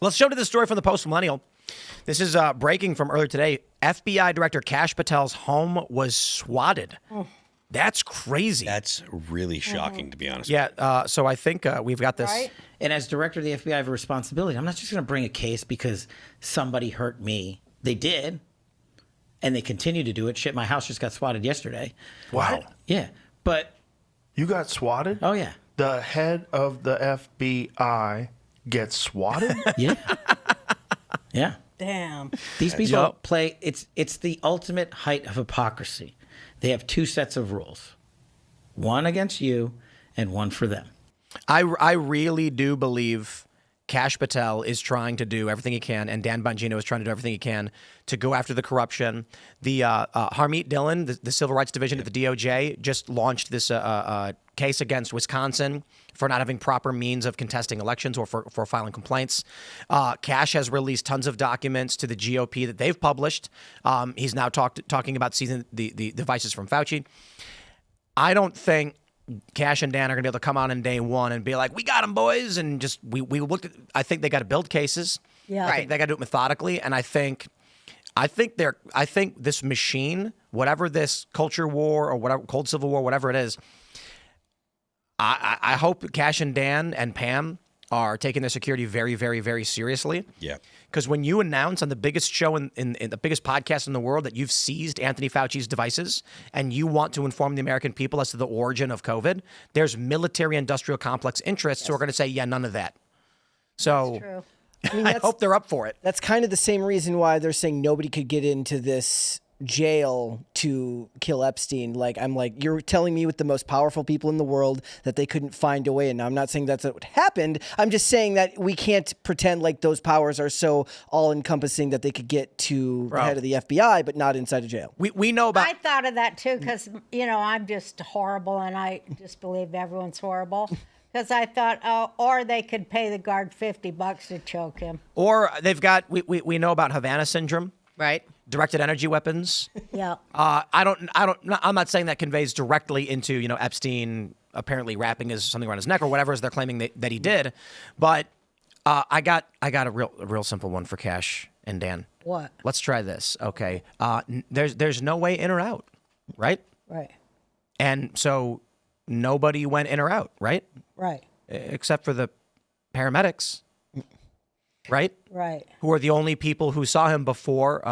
Let's jump to this story from the Post-Millennial. This is breaking from earlier today. FBI Director Kash Patel's home was swatted. That's crazy. That's really shocking, to be honest. Yeah, so I think we've got this. Right? And as director of the FBI, I have a responsibility. I'm not just going to bring a case because somebody hurt me. They did, and they continue to do it. Shit, my house just got swatted yesterday. Wow. Yeah, but... You got swatted? Oh, yeah. The head of the FBI gets swatted? Yeah. Yeah. Damn. These people play... It's the ultimate height of hypocrisy. They have two sets of rules. One against you and one for them. I really do believe Kash Patel is trying to do everything he can, and Dan Bongino is trying to do everything he can to go after the corruption. The Harmeet Dillon, the Civil Rights Division at the DOJ, just launched this case against Wisconsin for not having proper means of contesting elections or for filing complaints. Kash has released tons of documents to the GOP that they've published. He's now talking about seizing the devices from Fauci. I don't think Kash and Dan are going to be able to come on in day one and be like, we got them, boys. And just we looked at, I think they got to build cases. Yeah. I think they got to do it methodically. And I think this machine, whatever this culture war or whatever, cold civil war, whatever it is, I hope Kash and Dan and Pam are taking their security very, very, very seriously. Yeah. Because when you announce on the biggest show in the biggest podcast in the world that you've seized Anthony Fauci's devices and you want to inform the American people as to the origin of COVID, there's military-industrial complex interests who are going to say, yeah, none of that. So True. I mean, I hope they're up for it. That's kind of the same reason why they're saying nobody could get into this jail to kill Epstein. Like, I'm like, you're telling me with the most powerful people in the world that they couldn't find a way. And I'm not saying that's what happened. I'm just saying that we can't pretend like those powers are so all-encompassing that they could get to the head of the FBI, but not inside a jail. We know about... I thought of that too because, I'm just horrible and I just believe everyone's horrible. Because I thought, or they could pay the guard $50 to choke him. Or they've got... We know about Havana syndrome. Right. Directed energy weapons. Yeah. I'm not saying that conveys directly into, Epstein apparently wrapping something around his neck or whatever as they're claiming that he did. But I got a real simple one for Kash and Dan. What? Let's try this. Okay. There's no way in or out, right? Right. And so nobody went in or out, right? Right. Except for the paramedics. Right? Right. Who are the only people who saw him before.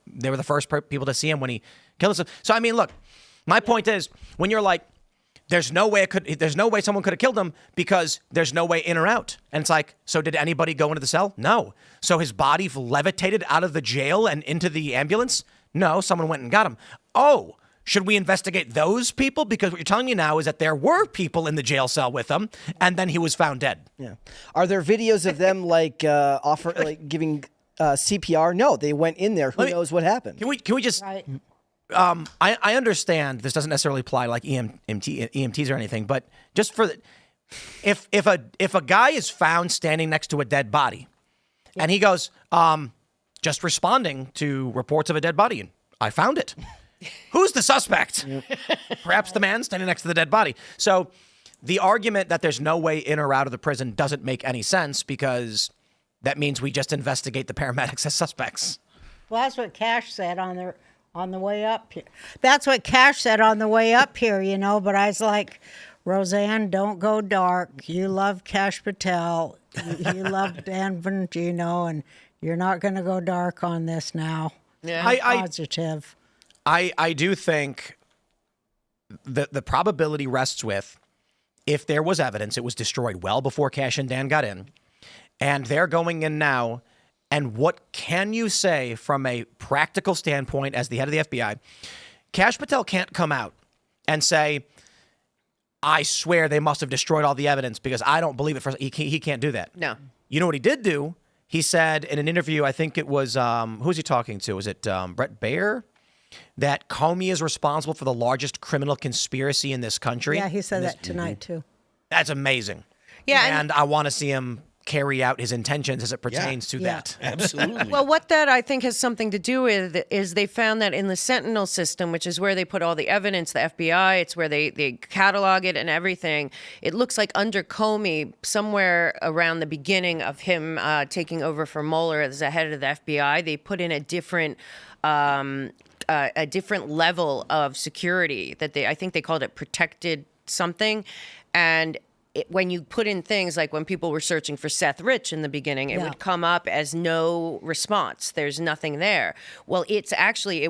They were the first people to see him when he killed himself. So, I mean, look, my point is when you're like, there's no way someone could have killed him because there's no way in or out. And it's like, so did anybody go into the cell? No. So his body levitated out of the jail and into the ambulance? No, someone went and got him. Oh, should we investigate those people? Because what you're telling me now is that there were people in the jail cell with him, and then he was found dead. Yeah. Are there videos of them giving CPR? No, they went in there. Who knows what happened? Can we just? Right. I understand this doesn't necessarily apply like EMTs or anything, but just for if a guy is found standing next to a dead body, and he goes, just responding to reports of a dead body, and I found it. Who's the suspect? Perhaps the man standing next to the dead body. So the argument that there's no way in or out of the prison doesn't make any sense because that means we just investigate the paramedics as suspects. Well, that's what Kash said on the way up here. That's what Kash said on the way up here, but I was like, Roseanne, don't go dark. You love Kash Patel. You love Dan Bongino, and you're not going to go dark on this now. Yeah. Positive. I do think that the probability rests with if there was evidence, it was destroyed well before Kash and Dan got in, and they're going in now. And what can you say from a practical standpoint as the head of the FBI? Kash Patel can't come out and say, I swear they must have destroyed all the evidence because I don't believe it. He can't do that. No. You know what he did do? He said in an interview, I think it was, who's he talking to? Was it Brett Baer? That Comey is responsible for the largest criminal conspiracy in this country. Yeah, he said that tonight, too. That's amazing. Yeah. And I want to see him carry out his intentions as it pertains to that. Absolutely. Well, what that I think has something to do with is they found that in the Sentinel system, which is where they put all the evidence, the FBI, it's where they catalog it and everything. It looks like under Comey, somewhere around the beginning of him taking over for Mueller as the head of the FBI, they put in a different level of security that I think they called it protected something. And when you put in things like when people were searching for Seth Rich in the beginning, it would come up as no response. There's nothing there. Well, it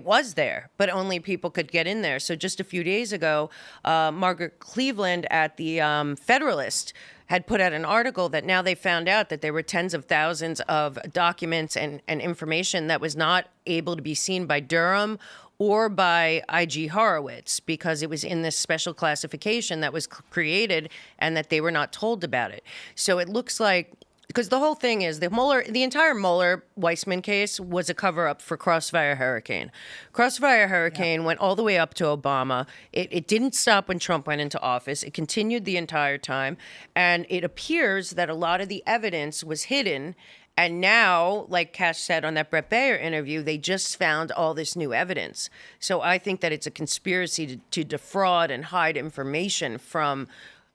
was there, but only people could get in there. So just a few days ago, Margaret Cleveland at the Federalist had put out an article that now they found out that there were tens of thousands of documents and information that was not able to be seen by Durham or by IG Horowitz because it was in this special classification that was created and that they were not told about it. So it looks like, because the whole thing is the entire Mueller-Weissman case was a cover-up for Crossfire Hurricane. Crossfire Hurricane went all the way up to Obama. It didn't stop when Trump went into office. It continued the entire time. And it appears that a lot of the evidence was hidden. And now, like Kash said on that Brett Baer interview, they just found all this new evidence. So I think that it's a conspiracy to defraud and hide information from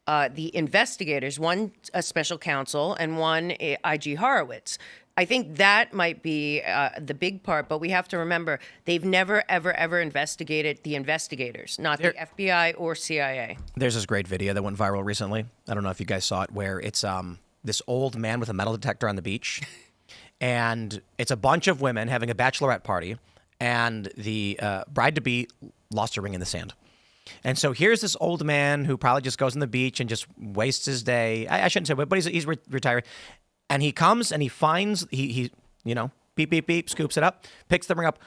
the investigators, one a special counsel and one IG Horowitz. I think that might be the big part, but we have to remember they've never, ever investigated the investigators, not the FBI or CIA. There's this great video that went viral recently. I don't know if you guys saw it, where it's this old man with a metal detector on the beach, and it's a bunch of women having a bachelorette party, and the bride-to-be lost her ring in the sand. And so here's this old man who probably just goes on the beach and just wastes his day. I shouldn't say, but he's retired. And he comes and he finds, he beep, beep, beep, scoops it up, picks the ring up.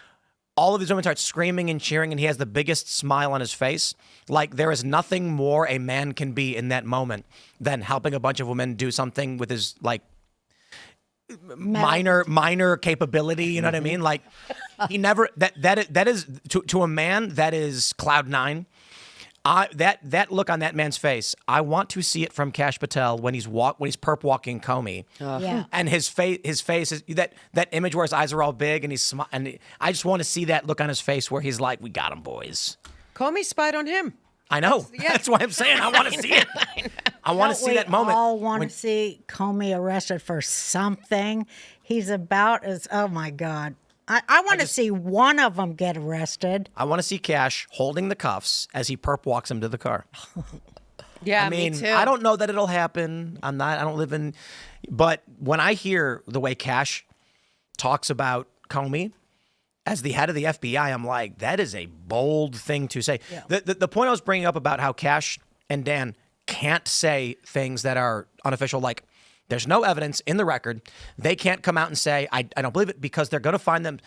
All of these women start screaming and cheering, and he has the biggest smile on his face. Like, there is nothing more a man can be in that moment than helping a bunch of women do something with his, like, minor capability. You know what I mean? Like, he never, that is, to a man, that is cloud nine. That look on that man's face, I want to see it from Kash Patel when he's perp walking Comey, and his face is that image where his eyes are all big and and I just want to see that look on his face where he's like, "We got him, boys." Comey spied on him. I know. That's why I'm saying I want to see it. I want to see that moment. We all want to see Comey arrested for something. He's about as, oh my God. I want to see one of them get arrested. I want to see Kash holding the cuffs as he perp walks him to the car. Yeah, I mean, me too. I don't know that it'll happen. I don't live in, but when I hear the way Kash talks about Comey as the head of the FBI, I'm like, that is a bold thing to say. Yeah. The point I was bringing up about how Kash and Dan can't say things that are unofficial, like, there's no evidence in the record. They can't come out and say, I don't believe it, because they're going to find them.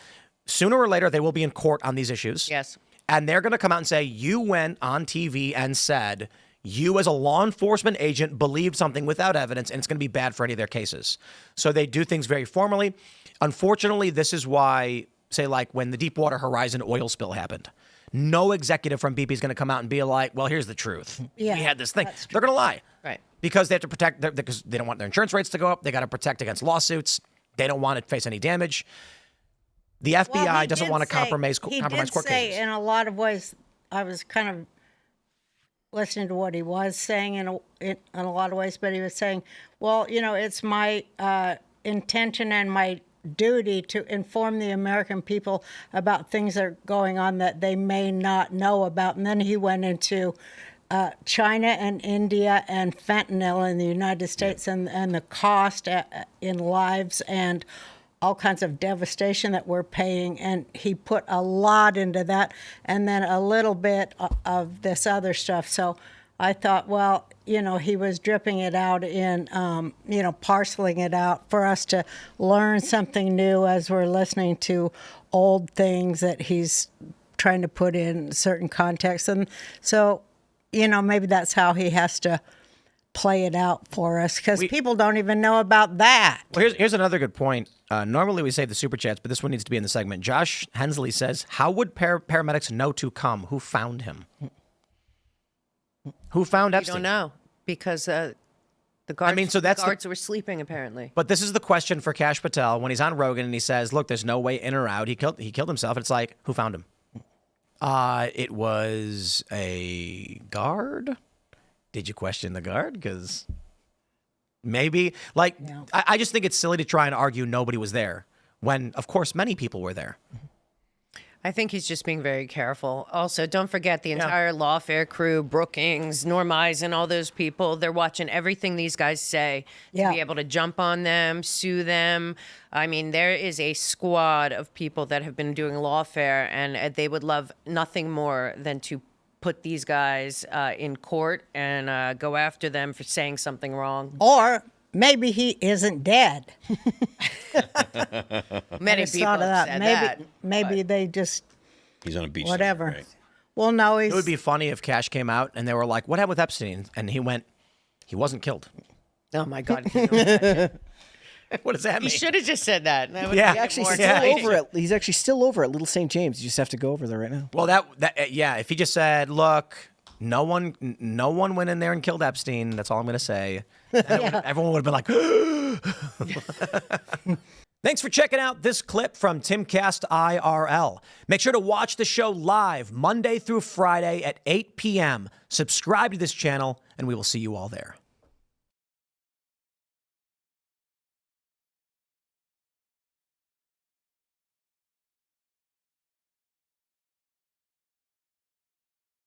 Sooner or later, they will be in court on these issues. Yes. And they're going to come out and say, you went on TV and said you as a law enforcement agent believed something without evidence, and it's going to be bad for any of their cases. So they do things very formally. Unfortunately, this is why, say, like when the Deepwater Horizon oil spill happened, no executive from BP is going to come out and be like, well, here's the truth. Yeah, we had this thing. They're going to lie. Right. Because they have to protect, because they don't want their insurance rates to go up. They got to protect against lawsuits. They don't want to face any damage. The FBI doesn't want to compromise court cases. In a lot of ways, I was kind of listening to what he was saying in a lot of ways, but he was saying, well, it's my intention and my duty to inform the American people about things that are going on that they may not know about. And then he went into China and India and fentanyl in the United States and the cost in lives and all kinds of devastation that we're paying. And he put a lot into that and then a little bit of this other stuff. So I thought, well, he was dripping it out in, parceling it out for us to learn something new as we're listening to old things that he's trying to put in certain contexts. And so, maybe that's how he has to play it out for us, because people don't even know about that. Well, here's another good point. Normally we save the super chats, but this one needs to be in the segment. Josh Hensley says, how would paramedics know to come? Who found him? Who found Epstein? We don't know, because the The guards, I mean, so that's the guards were sleeping apparently. But this is the question for Kash Patel when he's on Rogan and he says, "Look, there's no way in or out. He killed himself." And it's like, who found him? It was a guard. Did you question the guard? Because maybe, like, I just think it's silly to try and argue nobody was there when, of course, many people were there. I think he's just being very careful. Also, don't forget the entire lawfare crew, Brookings, Norm Eisen, all those people. They're watching everything these guys say to be able to jump on them, sue them. I mean, there is a squad of people that have been doing lawfare, and they would love nothing more than to put these guys in court and go after them for saying something wrong. Or maybe he isn't dead. Many Just people thought of have that. said Maybe that. maybe they just He's on a beach. whatever. somewhere, right? Well, no, he's It would be funny if Kash came out and they were like, "What happened with Epstein?" And he went, "He wasn't killed." Oh, my God. Can you imagine? What does that He mean? should have just said that. That would Yeah. make it Actually, more still exciting. over at. He's actually still over at Little St. James. You just have to go over there right now. Well, yeah. If he just said, "Look, no one went in there and killed Epstein," that's all I'm going to say. Everyone would have been like, Thanks for checking out this clip from Timcast IRL. Make sure to watch the show live Monday through Friday at 8 p.m. Subscribe to this channel, and we will see you all there.